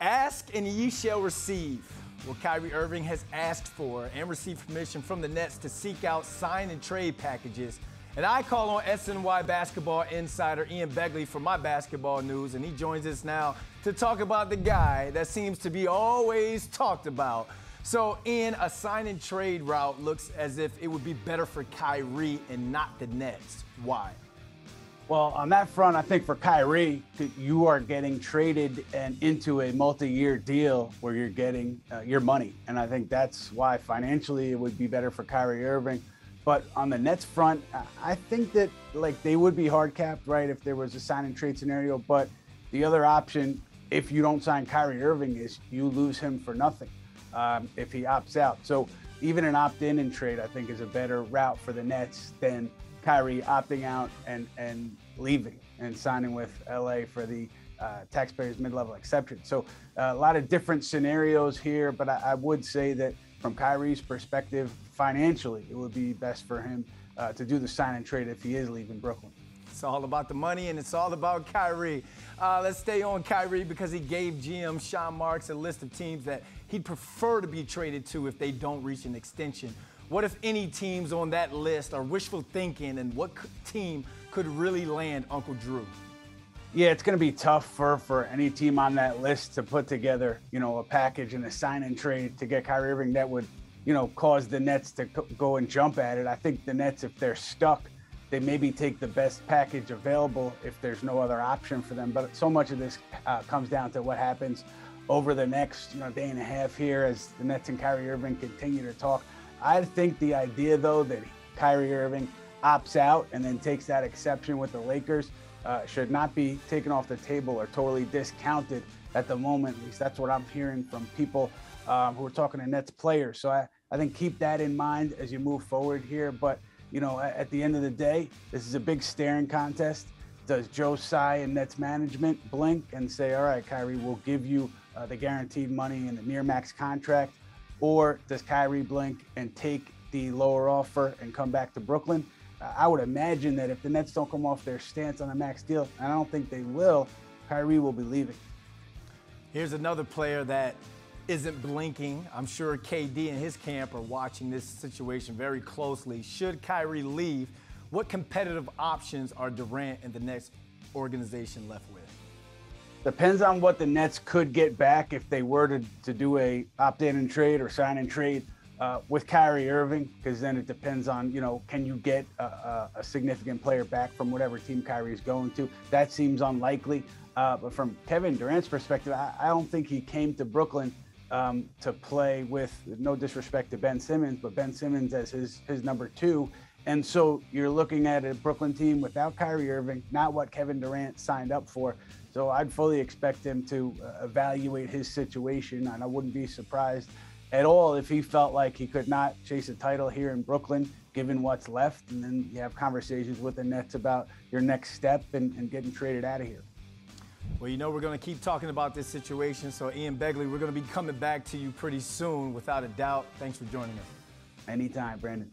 Ask and ye shall receive. Well, Kyrie Irving has asked for and received permission from the Nets to seek out sign and trade packages. And I call on SNY basketball insider Ian Begley for my basketball news, and he joins us now to talk about the guy that seems to be always talked about. So, Ian, a sign and trade route looks as if it would be better for Kyrie and not the Nets. Why? Well, on that front, I think for Kyrie, you are getting traded and into a multi-year deal where you're getting your money. And I think that's why financially it would be better for Kyrie Irving. But on the Nets front, I think that they would be hard capped, right, if there was a sign and trade scenario. But the other option, if you don't sign Kyrie Irving, is you lose him for nothing if he opts out. So even an opt-in and trade, I think, is a better route for the Nets than Kyrie opting out and leaving and signing with LA for the taxpayers mid-level exception. So a lot of different scenarios here, but I would say that from Kyrie's perspective, financially, it would be best for him to do the sign and trade if he is leaving Brooklyn. It's all about the money, and it's all about Kyrie. Let's stay on Kyrie because he gave GM Sean Marks a list of teams that he'd prefer to be traded to if they don't reach an extension. What, if any, teams on that list are wishful thinking, and what team could really land Uncle Drew? Yeah, it's going to be tough for any team on that list to put together, a package and a sign and trade to get Kyrie Irving that would, cause the Nets to go and jump at it. I think the Nets, if they're stuck, they maybe take the best package available if there's no other option for them. But so much of this comes down to what happens over the next, day and a half here as the Nets and Kyrie Irving continue to talk. I think the idea, though, that Kyrie Irving opts out and then takes that exception with the Lakers should not be taken off the table or totally discounted at the moment. At least that's what I'm hearing from people who are talking to Nets players. So I think keep that in mind as you move forward here. But, at the end of the day, this is a big staring contest. Does Joe Tsai and Nets management blink and say, all right, Kyrie, we'll give you the guaranteed money and the near max contract? Or does Kyrie blink and take the lower offer and come back to Brooklyn? I would imagine that if the Nets don't come off their stance on a max deal, and I don't think they will, Kyrie will be leaving. Here's another player that isn't blinking. I'm sure KD and his camp are watching this situation very closely. Should Kyrie leave, what competitive options are Durant and the Nets organization left with? Depends on what the Nets could get back if they were to do a opt-in and trade or sign and trade with Kyrie Irving, because then it depends on, can you get a significant player back from whatever team Kyrie is going to? That seems unlikely. But from Kevin Durant's perspective, I don't think he came to Brooklyn to play with, no disrespect to Ben Simmons, but Ben Simmons as his number two. And so you're looking at a Brooklyn team without Kyrie Irving, not what Kevin Durant signed up for. So I'd fully expect him to evaluate his situation, and I wouldn't be surprised at all if he felt like he could not chase a title here in Brooklyn, given what's left. And then you have conversations with the Nets about your next step and getting traded out of here. Well, we're going to keep talking about this situation. So, Ian Begley, we're going to be coming back to you pretty soon, without a doubt. Thanks for joining us. Anytime, Brandon.